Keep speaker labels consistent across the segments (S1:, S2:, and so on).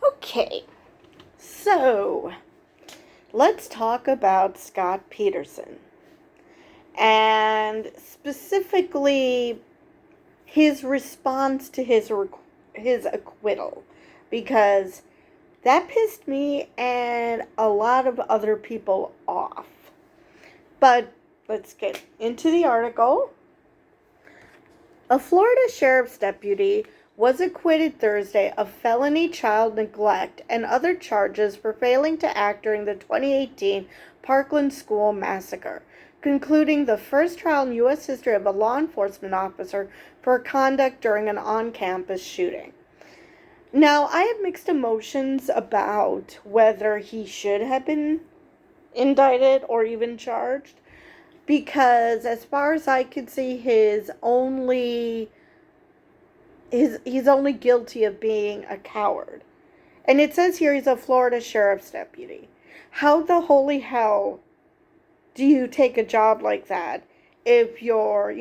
S1: Okay, so let's talk about Scott Peterson and specifically his response to his acquittal, because that pissed me and a lot of other people off. But let's get into the article. A Florida sheriff's deputy was acquitted Thursday of felony child neglect and other charges for failing to act during the 2018 Parkland school massacre, concluding the first trial in U.S. history of a law enforcement officer for conduct during an on-campus shooting. Now, I have mixed emotions about whether he should have been indicted or even charged, because as far as I can see, he's only guilty of being a coward. And it says here he's a Florida sheriff's deputy. How the holy hell do you take a job like that if you're,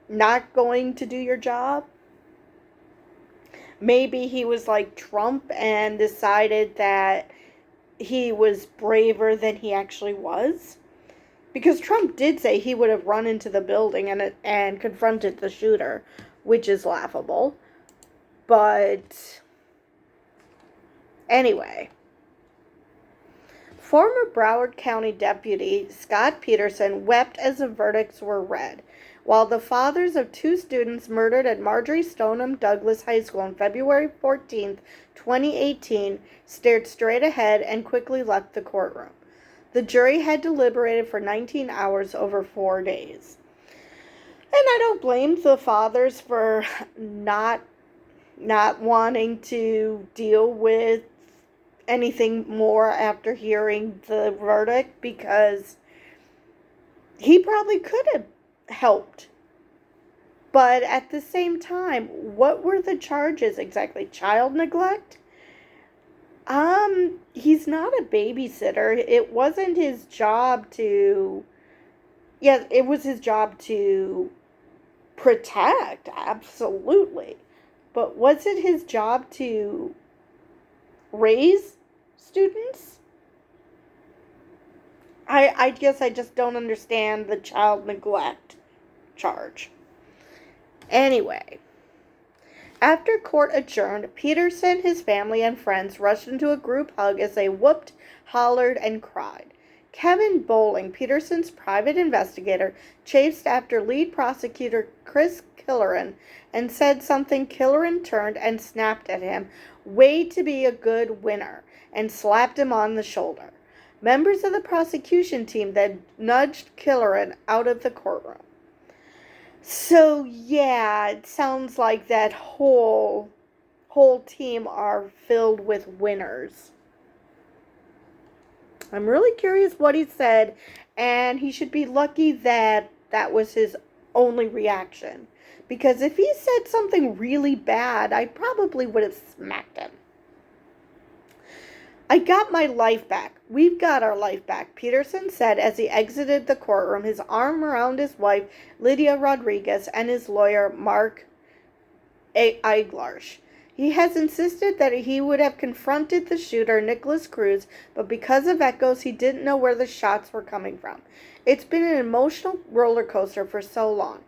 S1: not going to do your job? Maybe he was like Trump and decided that he was braver than he actually was. Because Trump did say he would have run into the building and confronted the shooter, which is laughable. But anyway, former Broward County Deputy Scott Peterson wept as the verdicts were read, while the fathers of two students murdered at Marjory Stoneman Douglas High School on February 14, 2018, stared straight ahead and quickly left the courtroom. The jury had deliberated for 19 hours over 4 days. And I don't blame the fathers for not wanting to deal with anything more after hearing the verdict, because he probably could have helped. But at the same time, what were the charges exactly? Child neglect? He's not a babysitter. It wasn't his job to... Yes, it was his job to protect, absolutely. But was it his job to raise students? I guess I just don't understand the child neglect charge. Anyway, after court adjourned, Peterson, his family, and friends rushed into a group hug as they whooped, hollered, and cried. Kevin Bowling, Peterson's private investigator, chased after lead prosecutor Chris Killeran and said something. Killeran turned and snapped at him, "Way to be a good winner," and slapped him on the shoulder. Members of the prosecution team then nudged Killeran out of the courtroom. So, yeah, it sounds like that whole team are filled with winners. I'm really curious what he said, and he should be lucky that that was his only reaction. Because if he said something really bad, I probably would have smacked him. "I got my life back. We've got our life back," Peterson said as he exited the courtroom, his arm around his wife, Lydia Rodriguez, and his lawyer, Mark Eiglarsh. He has insisted that he would have confronted the shooter, Nicholas Cruz, but because of echoes, he didn't know where the shots were coming from. "It's been an emotional roller coaster for so long."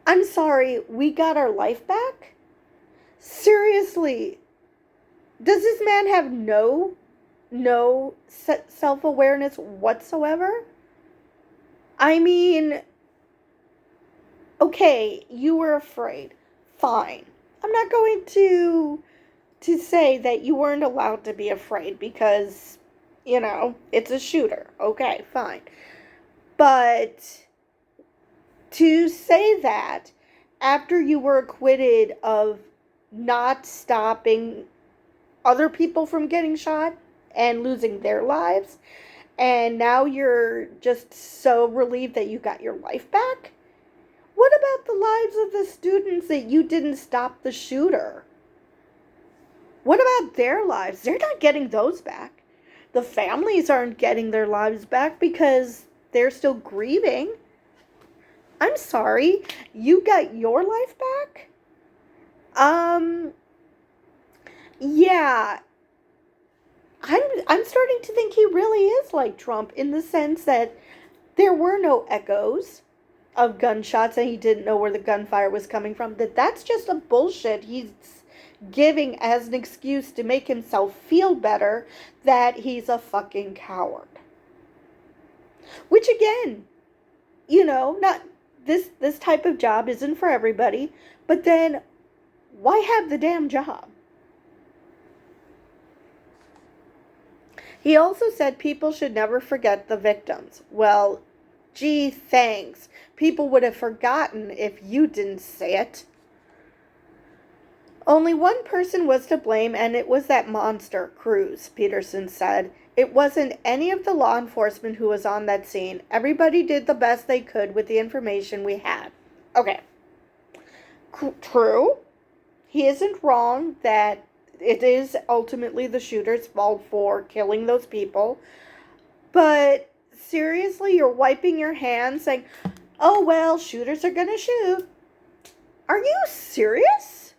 S1: I'm sorry, we got our life back? Seriously, does this man have no self-awareness whatsoever? I mean, okay, you were afraid. Fine. I'm not going to say that you weren't allowed to be afraid because, it's a shooter. Okay, fine. But to say that after you were acquitted of not stopping other people from getting shot and losing their lives, and now you're just so relieved that you got your life back? What about the lives of the students that you didn't stop the shooter? What about their lives? They're not getting those back. The families aren't getting their lives back because they're still grieving. I'm sorry, you got your life back? Yeah, I'm starting to think he really is like Trump in the sense that there were no echoes of gunshots and he didn't know where the gunfire was coming from. That's just a bullshit he's giving as an excuse to make himself feel better that he's a fucking coward. Which again, not this type of job isn't for everybody, but then why have the damn job? He also said people should never forget the victims. Well, gee, thanks. People would have forgotten if you didn't say it. Only one person was to blame, and it was that monster, Cruz, Peterson said. It wasn't any of the law enforcement who was on that scene. Everybody did the best they could with the information we had. Okay. True. He isn't wrong that it is ultimately the shooter's fault for killing those people. But seriously, you're wiping your hands saying, oh, well, shooters are going to shoot. Are you serious?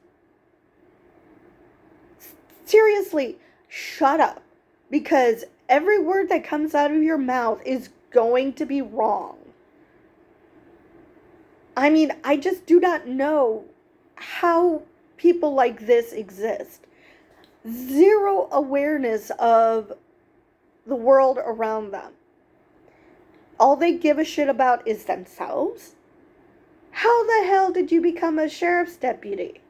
S1: Seriously, shut up. Because every word that comes out of your mouth is going to be wrong. I mean, I just do not know how people like this exist. Zero awareness of the world around them. All they give a shit about is themselves. How the hell did you become a sheriff's deputy?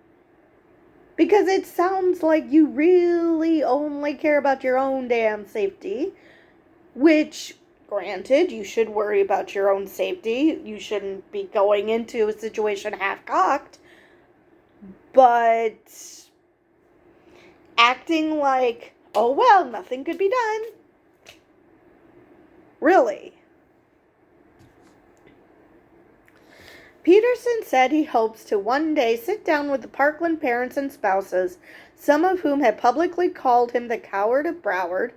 S1: Because it sounds like you really only care about your own damn safety, which, granted, you should worry about your own safety. You shouldn't be going into a situation half-cocked. But acting like, oh well, nothing could be done. Really? Peterson said he hopes to one day sit down with the Parkland parents and spouses, some of whom had publicly called him the coward of Broward.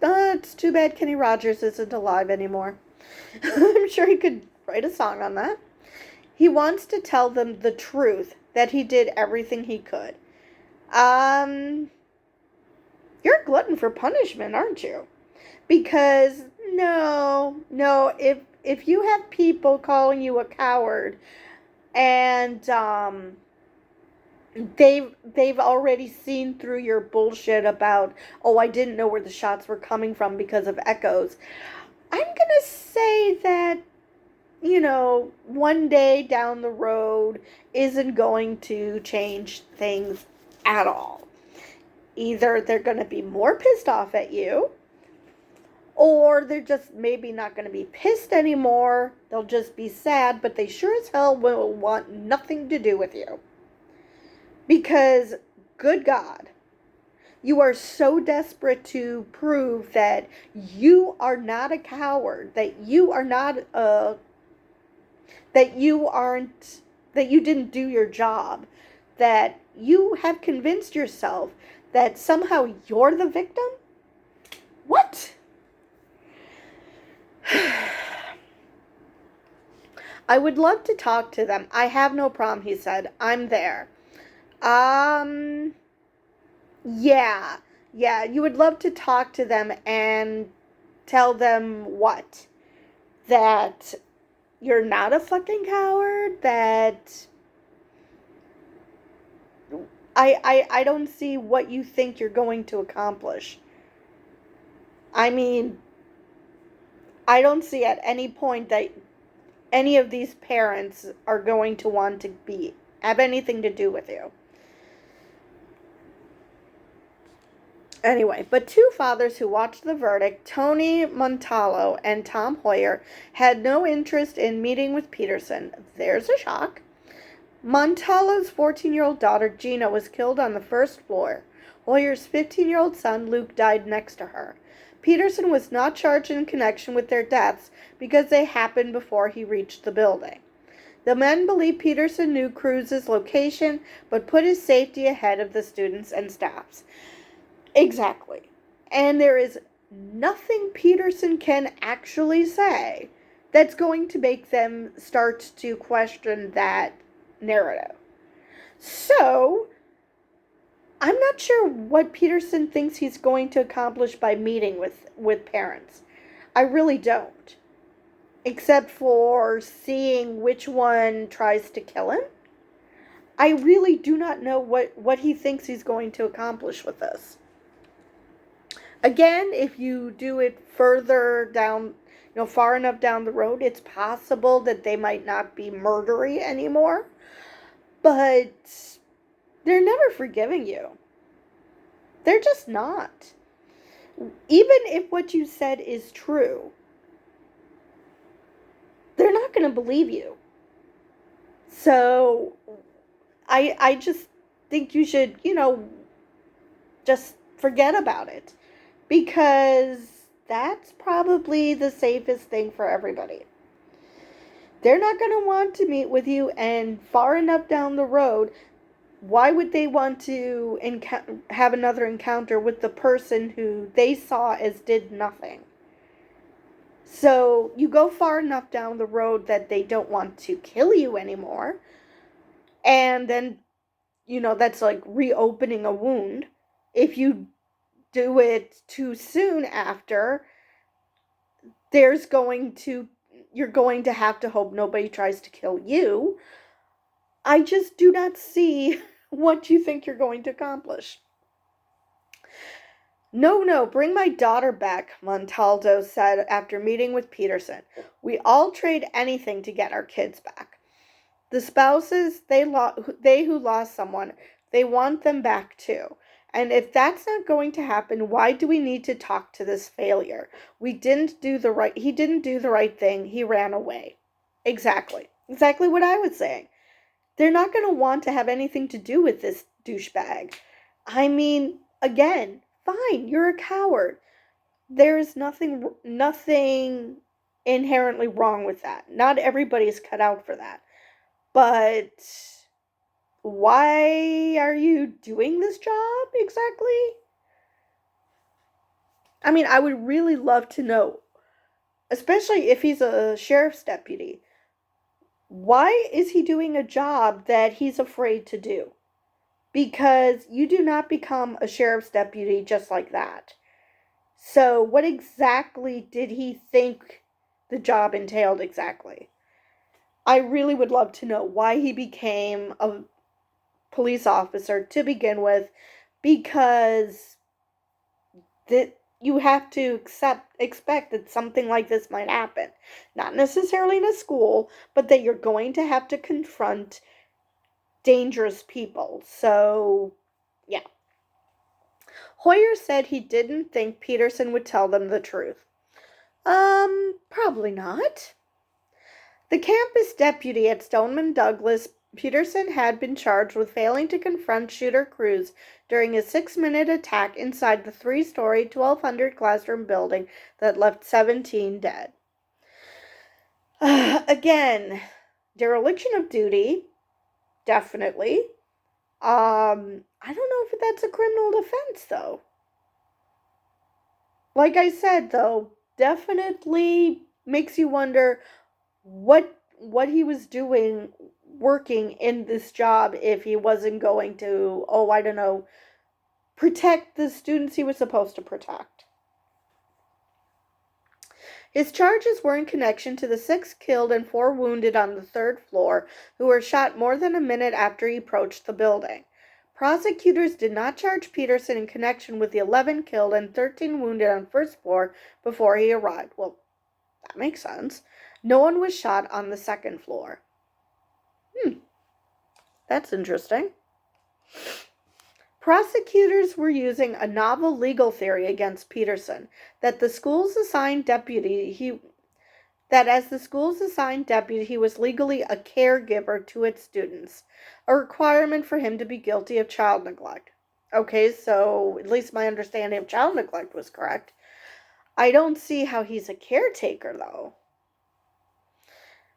S1: It's too bad Kenny Rogers isn't alive anymore. I'm sure he could write a song on that. He wants to tell them the truth, that he did everything he could. You're a glutton for punishment, aren't you? Because, no, if you have people calling you a coward and they've already seen through your bullshit about, oh, I didn't know where the shots were coming from because of echoes, I'm gonna say that, one day down the road isn't going to change things at all. Either they're going to be more pissed off at you, or they're just maybe not going to be pissed anymore. They'll just be sad, but they sure as hell will want nothing to do with you. Because, good God, you are so desperate to prove that you are not a coward, that you are not that you didn't do your job, that you have convinced yourself that somehow you're the victim? What? I would love to talk to them. I have no problem, he said. I'm there. Yeah, you would love to talk to them and tell them what? That you're not a fucking coward? That I don't see what you think you're going to accomplish. I mean, I don't see at any point that any of these parents are going to want to have anything to do with you. Anyway, but two fathers who watched the verdict, Tony Montallo and Tom Hoyer, had no interest in meeting with Peterson. There's a shock. Montallo's 14-year-old daughter, Gina, was killed on the first floor. Hoyer's 15-year-old son, Luke, died next to her. Peterson was not charged in connection with their deaths because they happened before he reached the building. The men believe Peterson knew Cruz's location, but put his safety ahead of the students and staff's. Exactly. And there is nothing Peterson can actually say that's going to make them start to question that narrative. So, not sure what Peterson thinks he's going to accomplish by meeting with parents. I really don't. Except for seeing which one tries to kill him. I really do not know what he thinks he's going to accomplish with this. Again, if you do it further down, far enough down the road, it's possible that they might not be murdery anymore. But they're never forgiving you. They're just not. Even if what you said is true, they're not going to believe you. So I just think you should, just forget about it. Because that's probably the safest thing for everybody. They're not going to want to meet with you, and far enough down the road, why would they want to have another encounter with the person who they saw as did nothing? So you go far enough down the road that they don't want to kill you anymore, and then, that's like reopening a wound. If you do it too soon after, you're going to have to hope nobody tries to kill you. I just do not see what you think you're going to accomplish. No, bring my daughter back, Montaldo said after meeting with Peterson. We all trade anything to get our kids back. The spouses, they who lost someone, they want them back too. And if that's not going to happen, why do we need to talk to this failure? He didn't do the right thing. He ran away. Exactly what I was saying. They're not going to want to have anything to do with this douchebag. I mean, again, fine, you're a coward. There's nothing inherently wrong with that. Not everybody's cut out for that. But why are you doing this job exactly? I mean, I would really love to know, especially if he's a sheriff's deputy. Why is he doing a job that he's afraid to do? Because you do not become a sheriff's deputy just like that. So what exactly did he think the job entailed exactly? I really would love to know why he became a police officer to begin with, because you have to expect that something like this might happen. Not necessarily in a school, but that you're going to have to confront dangerous people. So, yeah. Hoyer said he didn't think Peterson would tell them the truth. Probably not. The campus deputy at Stoneman Douglas, Peterson, had been charged with failing to confront shooter Cruz during a 6-minute attack inside the 3-story, 1,200 classroom building that left 17 dead. Again, dereliction of duty, definitely. I don't know if that's a criminal offense, though. Like I said, though, definitely makes you wonder what he was doing working in this job if he wasn't going to, protect the students he was supposed to protect. His charges were in connection to the 6 killed and 4 wounded on the 3rd floor who were shot more than a minute after he approached the building. Prosecutors did not charge Peterson in connection with the 11 killed and 13 wounded on 1st floor before he arrived. Well, that makes sense. No one was shot on the 2nd floor. That's interesting. Prosecutors were using a novel legal theory against Peterson that as the school's assigned deputy, he was legally a caregiver to its students, a requirement for him to be guilty of child neglect. Okay, so at least my understanding of child neglect was correct. I don't see how he's a caretaker, though.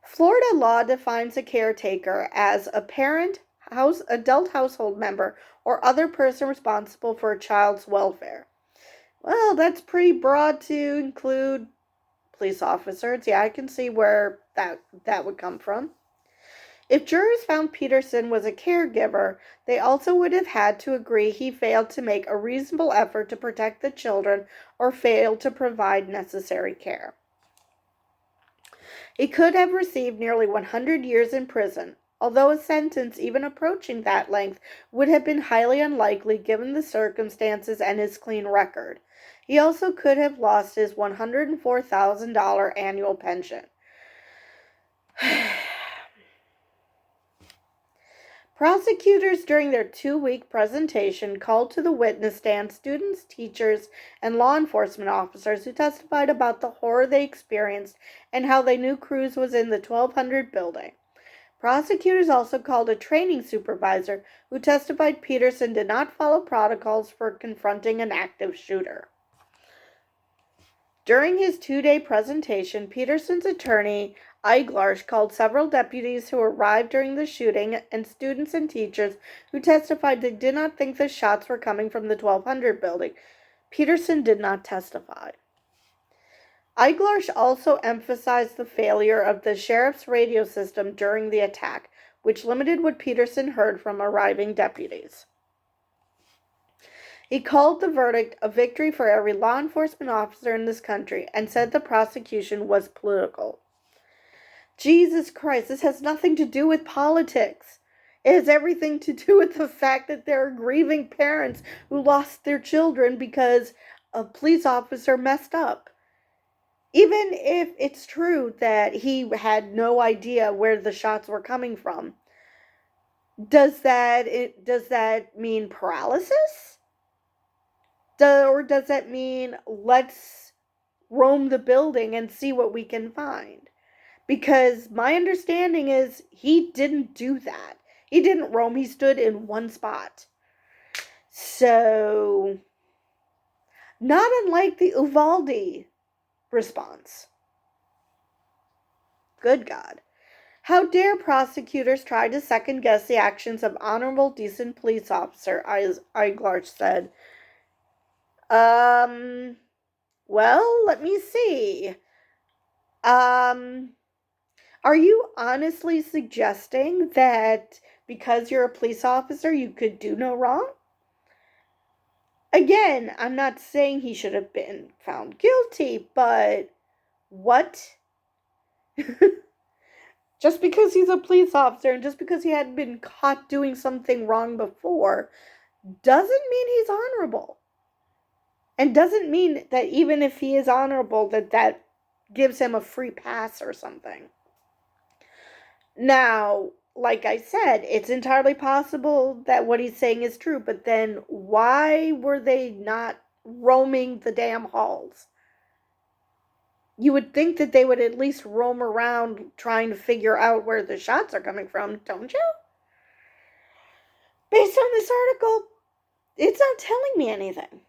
S1: Florida law defines a caretaker as a parent, adult household member, or other person responsible for a child's welfare. Well, that's pretty broad to include police officers. Yeah, I can see where that would come from. If jurors found Peterson was a caregiver, they also would have had to agree he failed to make a reasonable effort to protect the children or failed to provide necessary care. He could have received nearly 100 years in prison, although a sentence even approaching that length would have been highly unlikely given the circumstances and his clean record. He also could have lost his $104,000 annual pension. Prosecutors, during their 2-week presentation, called to the witness stand students, teachers, and law enforcement officers who testified about the horror they experienced and how they knew Cruz was in the 1200 building. Prosecutors also called a training supervisor who testified Peterson did not follow protocols for confronting an active shooter. During his 2-day presentation, Peterson's attorney, Eiglarsh, called several deputies who arrived during the shooting and students and teachers who testified they did not think the shots were coming from the 1200 building. Peterson did not testify. Eiglarsh also emphasized the failure of the sheriff's radio system during the attack, which limited what Peterson heard from arriving deputies. He called the verdict a victory for every law enforcement officer in this country and said the prosecution was political. Jesus Christ, this has nothing to do with politics. It has everything to do with the fact that there are grieving parents who lost their children because a police officer messed up. Even if it's true that he had no idea where the shots were coming from, does that mean paralysis? Or does that mean let's roam the building and see what we can find? Because my understanding is he didn't do that. He didn't roam. He stood in one spot. So, not unlike the Uvalde response. Good God. How dare prosecutors try to second-guess the actions of honorable, decent police officer, Eiglarsh said. Well, let me see. Are you honestly suggesting that because you're a police officer, you could do no wrong? Again, I'm not saying he should have been found guilty, but what? Just because he's a police officer and just because he hadn't been caught doing something wrong before doesn't mean he's honorable. And doesn't mean that even if he is honorable, that gives him a free pass or something. Now, like I said, it's entirely possible that what he's saying is true, but then why were they not roaming the damn halls? You would think that they would at least roam around trying to figure out where the shots are coming from, don't you? Based on this article, it's not telling me anything.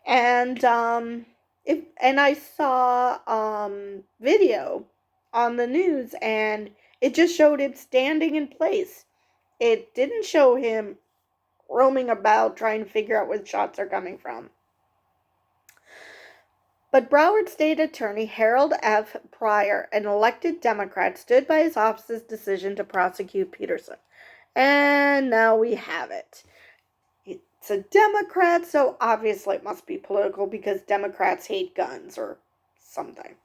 S1: And I saw video on the news, and it just showed him standing in place. It didn't show him roaming about trying to figure out where the shots are coming from. But Broward State Attorney Harold F. Pryor, an elected Democrat, stood by his office's decision to prosecute Peterson. And now we have it. It's a Democrat, so obviously it must be political because Democrats hate guns or something.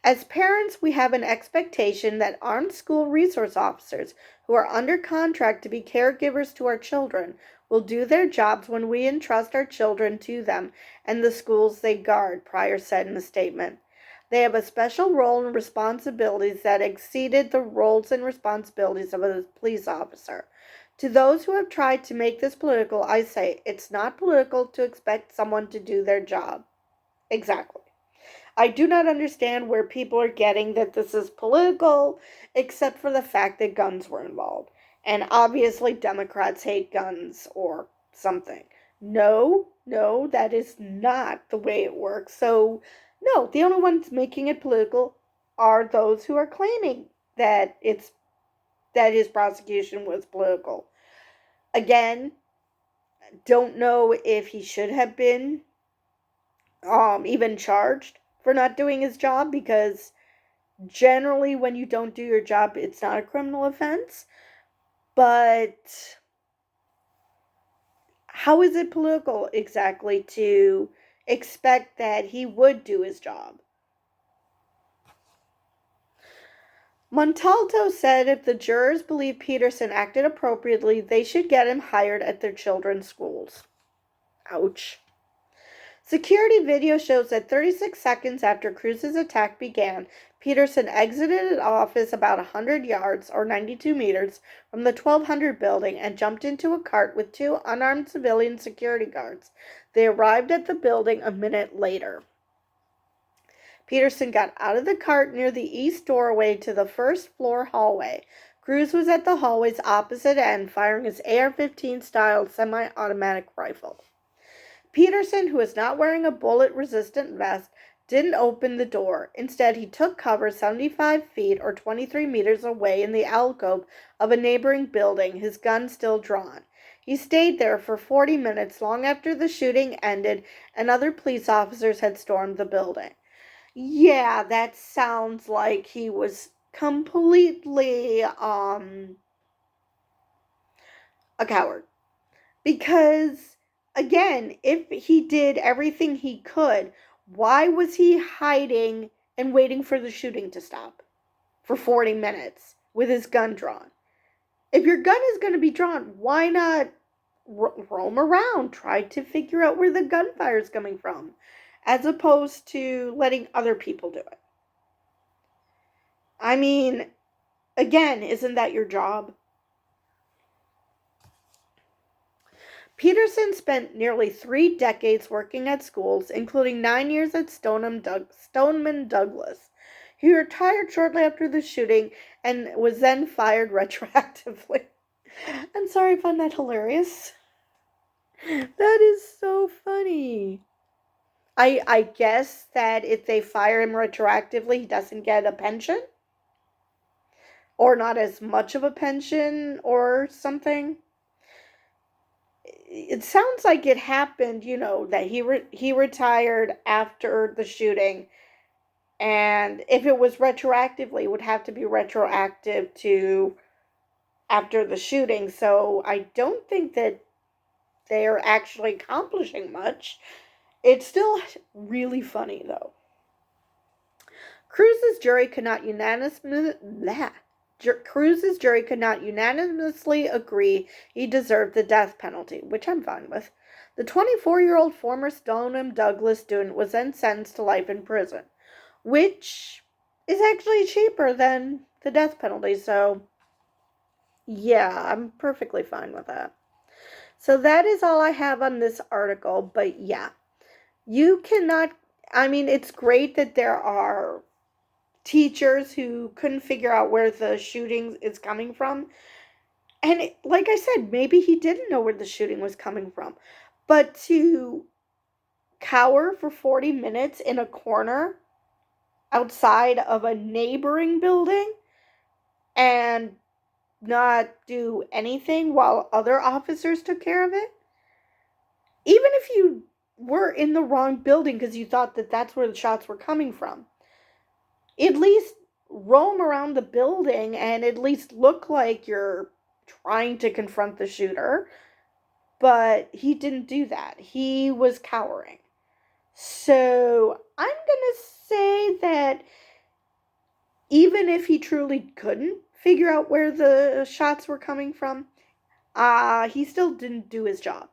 S1: As parents, we have an expectation that armed school resource officers who are under contract to be caregivers to our children will do their jobs when we entrust our children to them and the schools they guard, Pryor said in a statement. They have a special role and responsibilities that exceeded the roles and responsibilities of a police officer. To those who have tried to make this political, I say, it's not political to expect someone to do their job. Exactly. I do not understand where people are getting that this is political, except for the fact that guns were involved. And obviously Democrats hate guns or something. No, that is not the way it works. So, no, the only ones making it political are those who are claiming that his prosecution was political. Again, don't know if he should have been even charged for not doing his job, because Generally, when you don't do your job, it's not a criminal offense. But how is it political exactly to expect that he would do his job? Montalto said if the jurors believe Peterson acted appropriately, they should get him hired at their children's schools. Ouch. Security video shows that 36 seconds after Cruz's attack began, Peterson exited an office about 100 yards, or 92 meters, from the 1200 building and jumped into a cart with two unarmed civilian security guards. They arrived at the building a minute later. Peterson got out of the cart near the east doorway to the first floor hallway. Cruz was at the hallway's opposite end, firing his AR-15 style semi-automatic rifle. Peterson, who was not wearing a bullet-resistant vest, didn't open the door. Instead, he took cover 75 feet or 23 meters away in the alcove of a neighboring building, his gun still drawn. He stayed there for 40 minutes, long after the shooting ended and other police officers had stormed the building. Yeah, that sounds like he was completely a coward. Because, again, if he did everything he could, why was he hiding and waiting for the shooting to stop for 40 minutes with his gun drawn? If your gun is going to be drawn, why not roam around, try to figure out where the gunfire is coming from, as opposed to letting other people do it? I mean, again, isn't that your job? Peterson spent nearly 3 decades working at schools, including 9 years at Stoneman Douglas. He retired shortly after the shooting and was then fired retroactively. I'm sorry, I find that hilarious. That is so funny. I guess that if they fire him retroactively, he doesn't get a pension? Or not as much of a pension or something? It sounds like it happened, that he retired after the shooting, and if it was retroactively, it would have to be retroactive to after the shooting. So I don't think that they're actually accomplishing much. It's still really funny though. Cruz's jury could not unanimously agree he deserved the death penalty, which I'm fine with. The 24-year-old former Stoneham Douglas student was then sentenced to life in prison, which is actually cheaper than the death penalty, so yeah, I'm perfectly fine with that. So that is all I have on this article, but yeah, you cannot, it's great that there are teachers who couldn't figure out where the shooting is coming from. And like I said, maybe he didn't know where the shooting was coming from. But to cower for 40 minutes in a corner outside of a neighboring building and not do anything while other officers took care of it, even if you were in the wrong building because you thought that that's where the shots were coming from, at least roam around the building and at least look like you're trying to confront the shooter. But he didn't do that. He was cowering. So I'm going to say that even if he truly couldn't figure out where the shots were coming from, he still didn't do his job.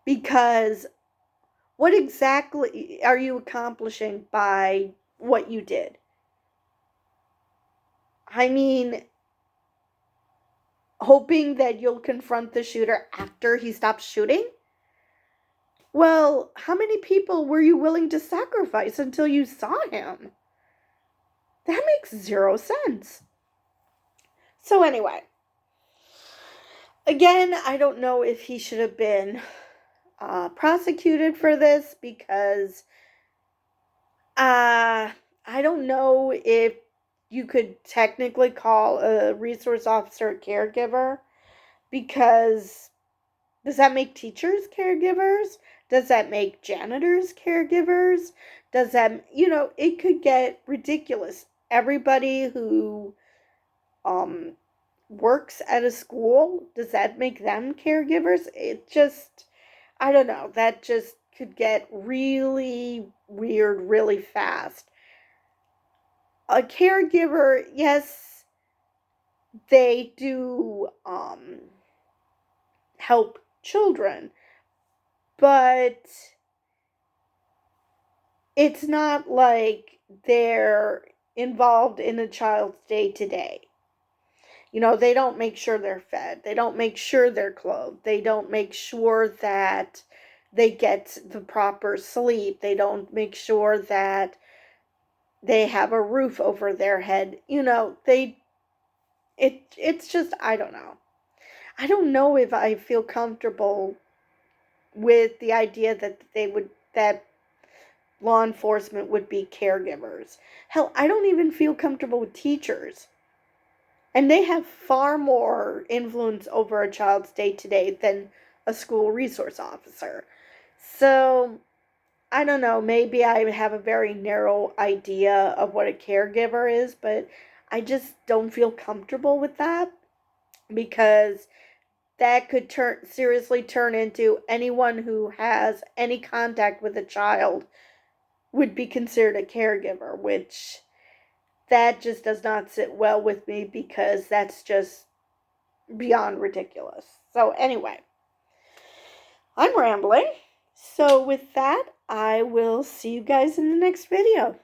S1: Because what exactly are you accomplishing by what you did? Hoping that you'll confront the shooter after he stops shooting? Well, how many people were you willing to sacrifice until you saw him? That makes 0 sense. So anyway, again, I don't know if he should have been prosecuted for this because I don't know if you could technically call a resource officer a caregiver, because does that make teachers caregivers? Does that make janitors caregivers? Does that, it could get ridiculous. everybody who works at a school, does that make them caregivers? It just, I don't know, that just could get really weird really fast. A caregiver, yes, they do help children, but it's not like they're involved in a child's day to day. They don't make sure they're fed. They don't make sure they're clothed. They don't make sure that they get the proper sleep. They don't make sure that they have a roof over their head. It's just, I don't know. I don't know if I feel comfortable with the idea that law enforcement would be caregivers. Hell, I don't even feel comfortable with teachers. And they have far more influence over a child's day to day than a school resource officer. So, I don't know, maybe I have a very narrow idea of what a caregiver is, but I just don't feel comfortable with that because that could seriously turn into anyone who has any contact with a child would be considered a caregiver, which that just does not sit well with me because that's just beyond ridiculous. So, anyway, I'm rambling. So, with that, I will see you guys in the next video.